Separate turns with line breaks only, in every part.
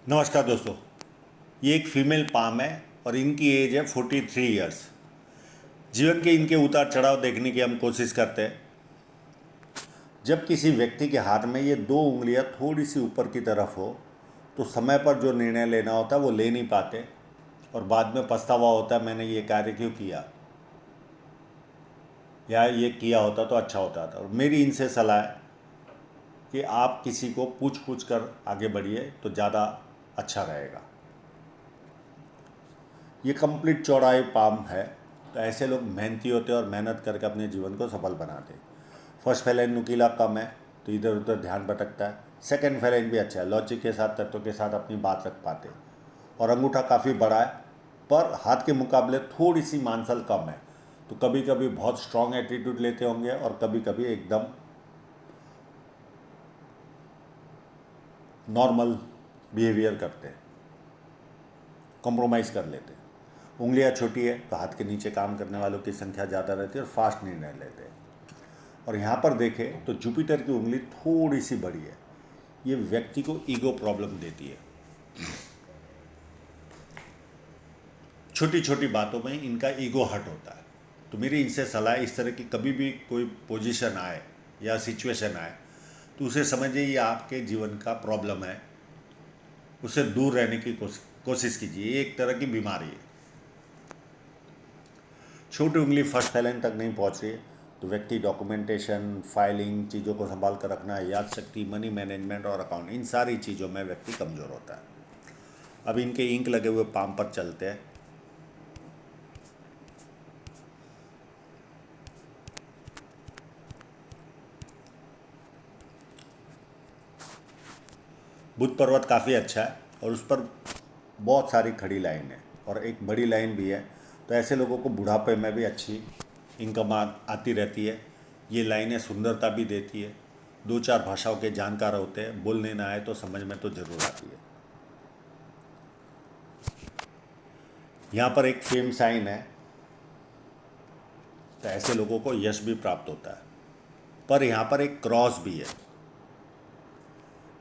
नमस्कार दोस्तों। ये एक फीमेल पाम है और इनकी एज है 43 ईयर्स। जीवन के इनके उतार चढ़ाव देखने की हम कोशिश करते हैं। जब किसी व्यक्ति के हाथ में ये दो उंगलियां थोड़ी सी ऊपर की तरफ हो तो समय पर जो निर्णय लेना होता है वो ले नहीं पाते और बाद में पछतावा होता है, मैंने ये कार्य क्यों किया या ये किया होता तो अच्छा होता था। और मेरी इनसे सलाह है कि आप किसी को पूछ पूछ कर आगे बढ़िए तो ज़्यादा अच्छा रहेगा। ये कंप्लीट चौड़ाई पाम है, तो ऐसे लोग मेहनती होते हैं और मेहनत करके अपने जीवन को सफल बनाते हैं। फर्स्ट फेलाइन नुकीला कम है तो इधर उधर ध्यान भटकता है। सेकंड फेलाइन भी अच्छा है, लॉजिक के साथ तत्वों के साथ अपनी बात रख पाते हैं। और अंगूठा काफ़ी बड़ा है पर हाथ के मुकाबले थोड़ी सी मांसल कम है, तो कभी कभी बहुत स्ट्रांग एटीट्यूड लेते होंगे और कभी कभी एकदम नॉर्मल बिहेवियर करते हैं, कॉम्प्रोमाइज़ कर लेते हैं। उंगलियां छोटी है तो हाथ के नीचे काम करने वालों की संख्या ज़्यादा रहती है और फास्ट निर्णय लेते हैं। और यहाँ पर देखें तो जुपिटर की उंगली थोड़ी सी बड़ी है। ये व्यक्ति को ईगो प्रॉब्लम देती है। छोटी छोटी बातों में इनका ईगो हर्ट होता है। तो मेरी इनसे सलाह, इस तरह की कभी भी कोई पोजीशन आए या सिचुएशन आए तो उसे समझिए ये आपके जीवन का प्रॉब्लम है, उससे दूर रहने की कोशिश कीजिए। ये एक तरह की बीमारी है। छोटी उंगली फर्स्ट फैलन तक नहीं पहुंच रही है तो व्यक्ति डॉक्यूमेंटेशन, फाइलिंग, चीज़ों को संभाल कर रखना, याद शक्ति, मनी मैनेजमेंट और अकाउंट, इन सारी चीज़ों में व्यक्ति कमज़ोर होता है। अब इनके इंक लगे हुए पाम पर चलते हैं। बुध पर्वत काफ़ी अच्छा है और उस पर बहुत सारी खड़ी लाइन है और एक बड़ी लाइन भी है, तो ऐसे लोगों को बुढ़ापे में भी अच्छी इनकम आती रहती है। ये लाइनें सुंदरता भी देती है। दो चार भाषाओं के जानकार होते हैं, बोलने ना आए तो समझ में तो ज़रूर आती है। यहाँ पर एक फेम साइन है, तो ऐसे लोगों को यश भी प्राप्त होता है। पर यहाँ पर एक क्रॉस भी है।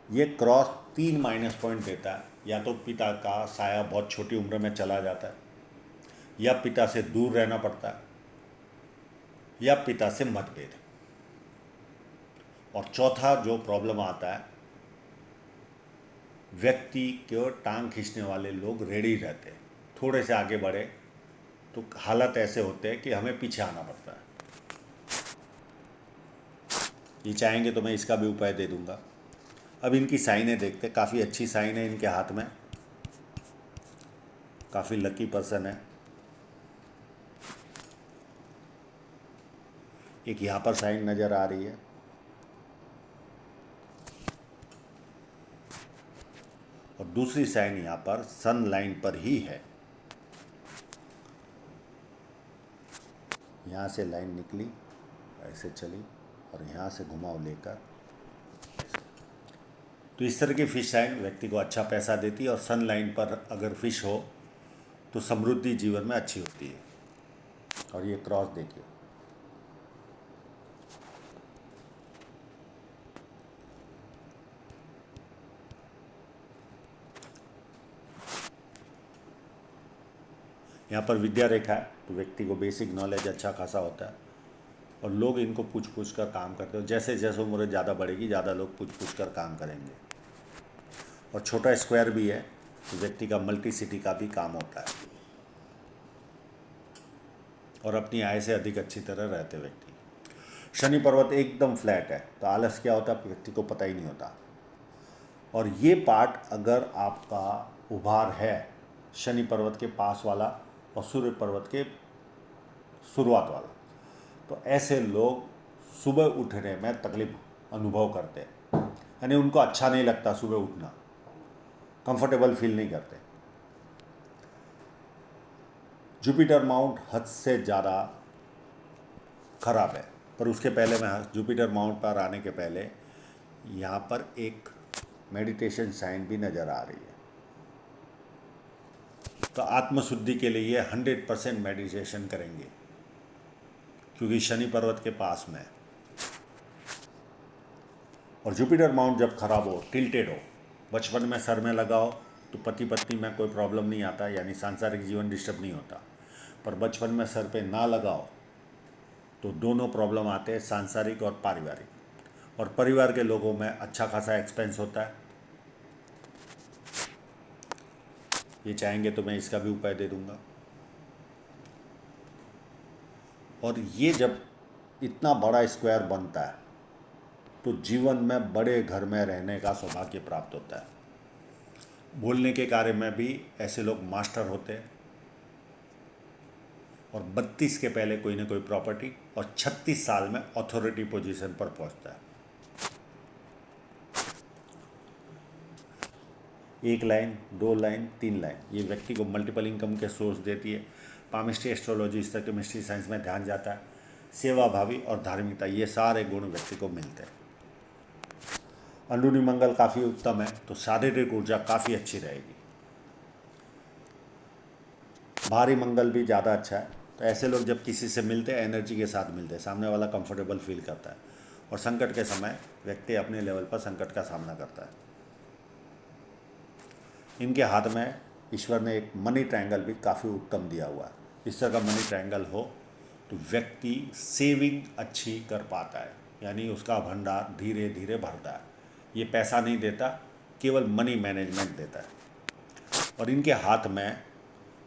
ये क्रॉस 3 माइनस पॉइंट देता है। या तो पिता का साया बहुत छोटी उम्र में चला जाता है, या पिता से दूर रहना पड़ता है, या पिता से मतभेद। और चौथा जो प्रॉब्लम आता है, व्यक्ति को टांग खींचने वाले लोग रेडी रहते हैं। थोड़े से आगे बढ़े तो हालत ऐसे होते हैं कि हमें पीछे आना पड़ता है। ये चाहेंगे तो मैं इसका भी उपाय दे दूंगा। अब इनकी साइनें देखते, काफ़ी अच्छी साइन है इनके हाथ में, काफ़ी लकी पर्सन है। एक यहाँ पर साइन नज़र आ रही है और दूसरी साइन यहाँ पर सन लाइन पर ही है। यहाँ से लाइन निकली, ऐसे चली और यहाँ से घुमाव लेकर, तो इस तरह की फिश साइन व्यक्ति को अच्छा पैसा देती है। और सन लाइन पर अगर फिश हो तो समृद्धि जीवन में अच्छी होती है। और ये क्रॉस देखिए, यहाँ पर विद्या रेखा है तो व्यक्ति को बेसिक नॉलेज अच्छा खासा होता है और लोग इनको पूछ पूछ कर काम करते हैं। जैसे जैसे उम्र ज़्यादा बढ़ेगी ज़्यादा लोग पूछ पूछ कर काम करेंगे। और छोटा स्क्वायर भी है तो व्यक्ति का मल्टी सिटी का भी काम होता है और अपनी आय से अधिक अच्छी तरह रहते व्यक्ति। शनि पर्वत एकदम फ्लैट है तो आलस क्या होता है व्यक्ति को पता ही नहीं होता। और ये पार्ट अगर आपका उभार है शनि पर्वत के पास वाला और सूर्य पर्वत के शुरुआत वाला, तो ऐसे लोग सुबह उठने में तकलीफ अनुभव करते हैं। यानी उनको अच्छा नहीं लगता सुबह उठना, कंफर्टेबल फील नहीं करते। जुपिटर माउंट हद से ज़्यादा खराब है। पर उसके पहले मैं जुपिटर माउंट पर आने के पहले यहाँ पर एक मेडिटेशन साइन भी नज़र आ रही है। तो आत्मशुद्धि के लिए 100% मेडिटेशन करेंगे क्योंकि शनि पर्वत के पास में है। और जुपिटर माउंट जब खराब हो, टिल्टेड हो, बचपन में सर में लगा हो तो पति पत्नी में कोई प्रॉब्लम नहीं आता, यानी सांसारिक जीवन डिस्टर्ब नहीं होता। पर बचपन में सर पे ना लगाओ तो दोनों प्रॉब्लम आते हैं, सांसारिक और पारिवारिक। और परिवार के लोगों में अच्छा खासा एक्सपेंस होता है। ये चाहेंगे तो मैं इसका भी उपाय दे दूंगा। और ये जब इतना बड़ा स्क्वायर बनता है तो जीवन में बड़े घर में रहने का सौभाग्य प्राप्त होता है। बोलने के कार्य में भी ऐसे लोग मास्टर होते हैं। और 32 के पहले कोई ना कोई प्रॉपर्टी, और 36 साल में अथॉरिटी पोजीशन पर पहुंचता है। एक लाइन, 2 लाइन, 3 लाइन, ये व्यक्ति को मल्टीपल इनकम के सोर्स देती है। पामिस्ट्री, एस्ट्रोलॉजी, केमिस्ट्री, साइंस में ध्यान जाता है। सेवा भावी और धार्मिकता, ये सारे गुण व्यक्ति को मिलते हैं। अंदरूनी मंगल काफ़ी उत्तम है तो शारीरिक ऊर्जा काफ़ी अच्छी रहेगी। भारी मंगल भी ज़्यादा अच्छा है। तो ऐसे लोग जब किसी से मिलते हैं, एनर्जी के साथ मिलते हैं, सामने वाला कंफर्टेबल फील करता है। और संकट के समय व्यक्ति अपने लेवल पर संकट का सामना करता है। इनके हाथ में ईश्वर ने एक मनी ट्रायंगल भी काफ़ी उत्तम दिया हुआ है। इस तरह का मनी ट्रायंगल हो तो व्यक्ति सेविंग अच्छी कर पाता है, यानी उसका भंडार धीरे धीरे भरता है। ये पैसा नहीं देता, केवल मनी मैनेजमेंट देता है। और इनके हाथ में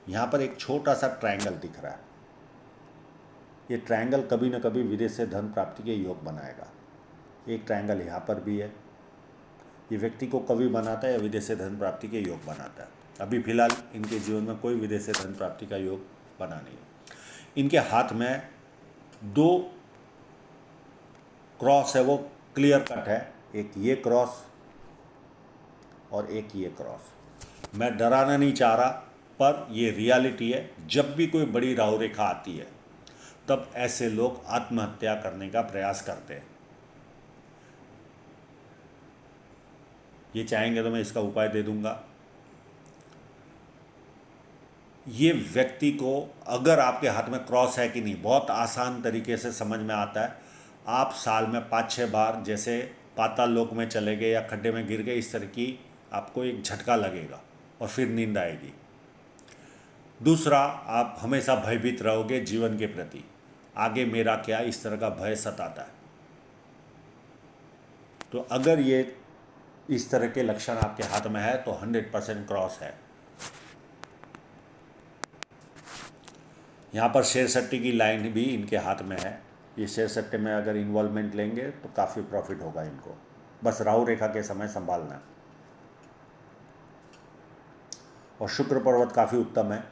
यहाँ पर एक छोटा सा ट्रायंगल दिख रहा है। ये ट्रायंगल कभी न कभी विदेश से धन प्राप्ति के योग बनाएगा। एक ट्रायंगल यहाँ पर भी है। ये व्यक्ति को कवि बनाता है या विदेश से धन प्राप्ति के योग बनाता है। अभी फिलहाल इनके जीवन में कोई विदेश से धन प्राप्ति का योग बना नहीं है। इनके हाथ में 2 क्रॉस है, वो क्लियर कट है। एक ये क्रॉस और एक ये क्रॉस। मैं डराना नहीं चाह रहा, पर ये रियलिटी है। जब भी कोई बड़ी राहु रेखा आती है तब ऐसे लोग आत्महत्या करने का प्रयास करते हैं। ये चाहेंगे तो मैं इसका उपाय दे दूंगा। ये व्यक्ति को, अगर आपके हाथ में क्रॉस है कि नहीं, बहुत आसान तरीके से समझ में आता है। आप साल में 5-6 बार जैसे पाताल लोक में चले गए या खड्डे में गिर गए, इस तरह की आपको एक झटका लगेगा और फिर नींद आएगी। दूसरा, आप हमेशा भयभीत रहोगे जीवन के प्रति। आगे मेरा क्या, इस तरह का भय सताता है। तो अगर ये इस तरह के लक्षण आपके हाथ में है तो 100% क्रॉस है। यहाँ पर शेर सट्टी की लाइन भी इनके हाथ में है। ये शेर सट्टे में अगर इन्वॉल्वमेंट लेंगे तो काफ़ी प्रॉफिट होगा इनको। बस राहु रेखा के समय संभालना। और शुक्र पर्वत काफ़ी उत्तम है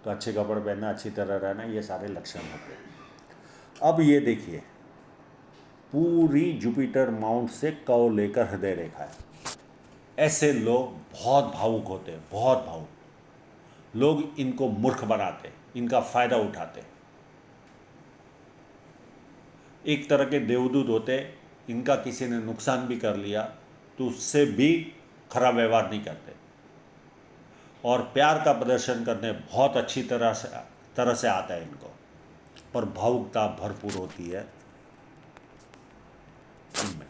तो अच्छे कपड़े पहनना, अच्छी तरह रहना, ये सारे लक्षण होते हैं। अब ये देखिए, पूरी जुपिटर माउंट से कव लेकर हृदय रेखा है। ऐसे लोग बहुत भावुक होते हैं, बहुत भावुक। लोग इनको मूर्ख बनाते, इनका फायदा उठाते। एक तरह के देवदूत होते, इनका किसी ने नुकसान भी कर लिया तो उससे भी खराब व्यवहार नहीं करते। और प्यार का प्रदर्शन करने बहुत अच्छी तरह से आता है इनको, पर भावुकता भरपूर होती है इनमें।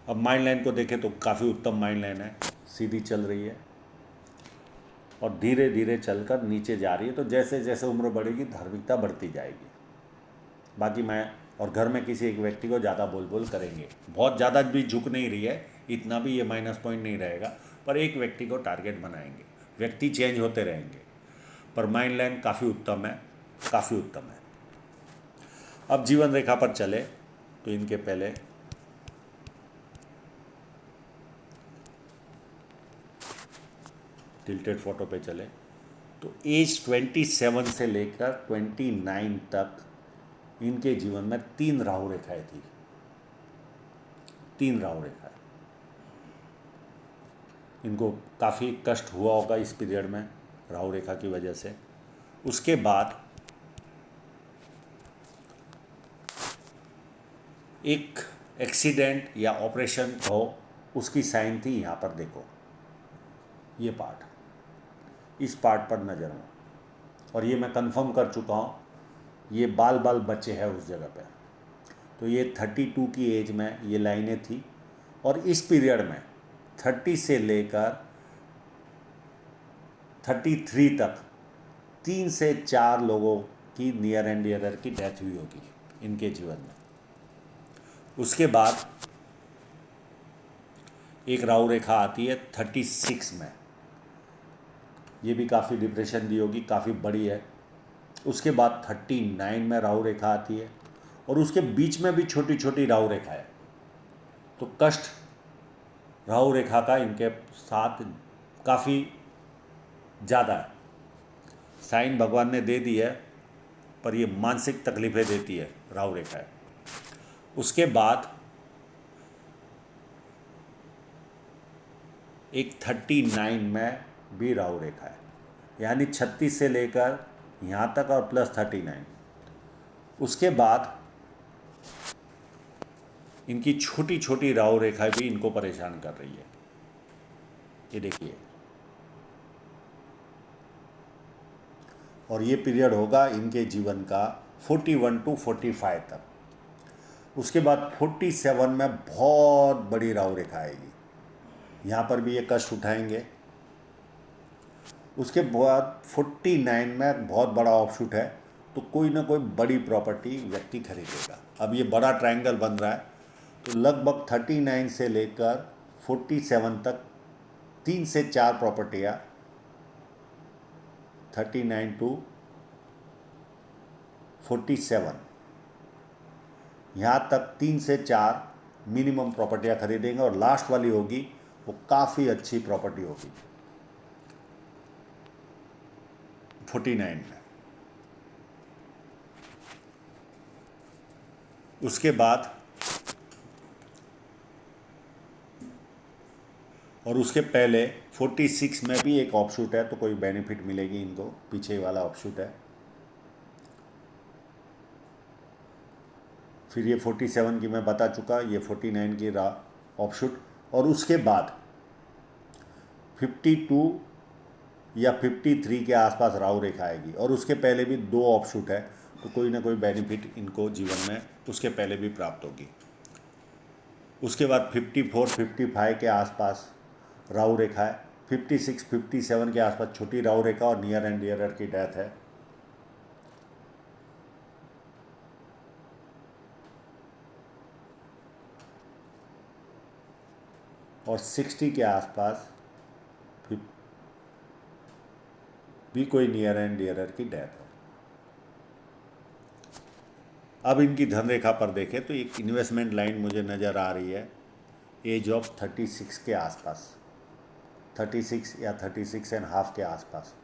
अब माइंड लाइन को देखें तो काफ़ी उत्तम माइंड लाइन है, सीधी चल रही है और धीरे धीरे चलकर नीचे जा रही है। तो जैसे जैसे उम्र बढ़ेगी धार्मिकता बढ़ती जाएगी। बाकी मैं और घर में किसी एक व्यक्ति को ज़्यादा बोल बोल करेंगे, बहुत ज़्यादा भी झुक नहीं रही है, इतना भी ये माइनस पॉइंट नहीं रहेगा, पर एक व्यक्ति को टारगेट बनाएंगे। व्यक्ति चेंज होते रहेंगे, पर माइंड लाइन काफ़ी उत्तम है, काफ़ी उत्तम है। अब जीवन रेखा पर चले तो इनके पहले टिल्टेड फोटो पे चले तो एज 27 से लेकर 29 तक इनके जीवन में 3 राहु रेखाएं थी। 3 राहु रेखाएं। इनको काफ़ी कष्ट हुआ होगा इस पीरियड में राहु रेखा की वजह से। उसके बाद एक एक्सीडेंट या ऑपरेशन हो, उसकी साइन थी यहाँ पर। देखो ये पार्ट, इस पार्ट पर नज़र हो, और ये मैं कंफर्म कर चुका हूँ, ये बाल बाल बचे हैं उस जगह पे। तो ये 32 की एज में ये लाइनें थी। और इस पीरियड में 30 से लेकर 33 तक 3 से 4 लोगों की नियर एंड डियरर की डेथ हुई होगी इनके जीवन में। उसके बाद एक राहु रेखा आती है 36 में, ये भी काफ़ी डिप्रेशन दी होगी, काफ़ी बड़ी है। उसके बाद 39 में राहु रेखा आती है और उसके बीच में भी छोटी छोटी राहु रेखा है। तो कष्ट राहु रेखा का इनके साथ काफ़ी ज़्यादा है। साइन भगवान ने दे दी है पर ये मानसिक तकलीफ़ें देती है राहु रेखा है। उसके बाद एक 39 में भी राहु रेखा है, यानी 36 से लेकर यहाँ तक और प्लस 39। उसके बाद इनकी छोटी छोटी राहु रेखाएं भी इनको परेशान कर रही है। ये देखिए, और ये पीरियड होगा इनके जीवन का 41 to 45 तक। उसके बाद 47 में बहुत बड़ी राहु रेखा आएगी, यहाँ पर भी ये कष्ट उठाएंगे। उसके बाद 49 में बहुत बड़ा ऑफशूट है, तो कोई ना कोई बड़ी प्रॉपर्टी व्यक्ति खरीदेगा। अब ये बड़ा ट्रायंगल बन रहा है, तो लगभग 39 से लेकर 47 तक 3 से 4 प्रॉपर्टियाँ, 39 to 47, यहाँ तक 3 से 4 मिनिमम प्रॉपर्टियाँ खरीदेंगे और लास्ट वाली होगी वो काफ़ी अच्छी प्रॉपर्टी होगी 49 में। उसके बाद और उसके पहले 46 में भी एक ऑफशूट है, तो कोई बेनिफिट मिलेगी इनको, पीछे वाला ऑफशूट है। फिर ये 47 की मैं बता चुका, ये 49 की ऑफशूट। और उसके बाद 52 या 53 के आसपास राहु रेखा आएगी और उसके पहले भी 2 ऑफशूट है, तो कोई ना कोई बेनिफिट इनको जीवन में उसके पहले भी प्राप्त होगी। उसके बाद 54 55 के आसपास राहु रेखा है, 56 57 के आसपास छोटी राहु रेखा और नियर एंड डियरर की डेथ है। और 60 के आसपास भी कोई नियर एंड डियरर की डेथ है। अब इनकी धन रेखा पर देखें तो एक इन्वेस्टमेंट लाइन मुझे नज़र आ रही है एज ऑफ 36 के आसपास, 36 या 36.5 के आसपास।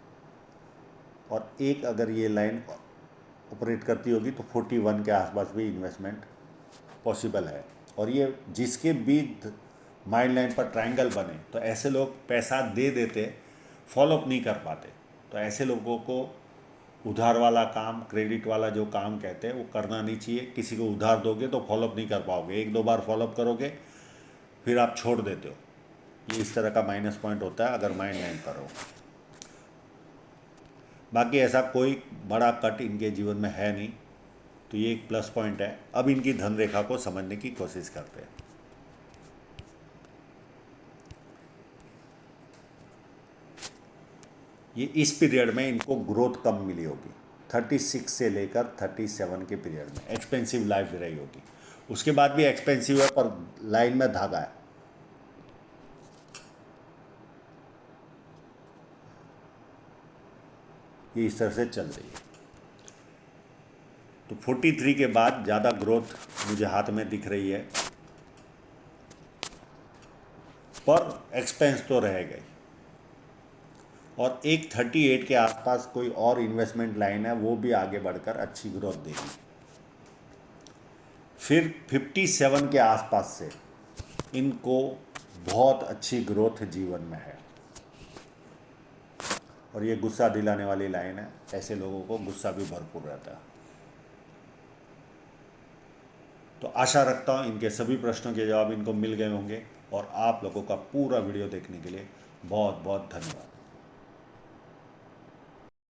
और एक अगर ये लाइन ऑपरेट करती होगी तो 41 के आसपास भी इन्वेस्टमेंट पॉसिबल है। और ये जिसके भी माइंड लाइन पर ट्रायंगल बने, तो ऐसे लोग पैसा दे देते, फॉलोअप नहीं कर पाते। तो ऐसे लोगों को उधार वाला काम, क्रेडिट वाला जो काम कहते हैं, वो करना नहीं चाहिए। किसी को उधार दोगे तो फॉलोअप नहीं कर पाओगे, 1-2 बार फॉलोअप करोगे फिर आप छोड़ देते हो। ये इस तरह का माइनस पॉइंट होता है अगर माइंड लाइन पर हो। बाकी ऐसा कोई बड़ा कट इनके जीवन में है नहीं, तो ये एक प्लस पॉइंट है। अब इनकी धन रेखा को समझने की कोशिश करते हैं। ये इस पीरियड में इनको ग्रोथ कम मिली होगी, 36 से लेकर 37 के पीरियड में एक्सपेंसिव लाइफ रही होगी। उसके बाद भी एक्सपेंसिव है पर लाइन में धागा है। ये इस तरह से चल रही है। तो 43 के बाद ज़्यादा ग्रोथ मुझे हाथ में दिख रही है, पर एक्सपेंस तो रह गए। और एक 38 के आसपास कोई और इन्वेस्टमेंट लाइन है, वो भी आगे बढ़कर अच्छी ग्रोथ देगी। फिर 57 के आसपास से इनको बहुत अच्छी ग्रोथ जीवन में है। और ये गुस्सा दिलाने वाली लाइन है, ऐसे लोगों को गुस्सा भी भरपूर रहता है। तो आशा रखता हूँ इनके सभी प्रश्नों के जवाब इनको मिल गए होंगे। और आप लोगों का पूरा वीडियो देखने के लिए बहुत बहुत धन्यवाद।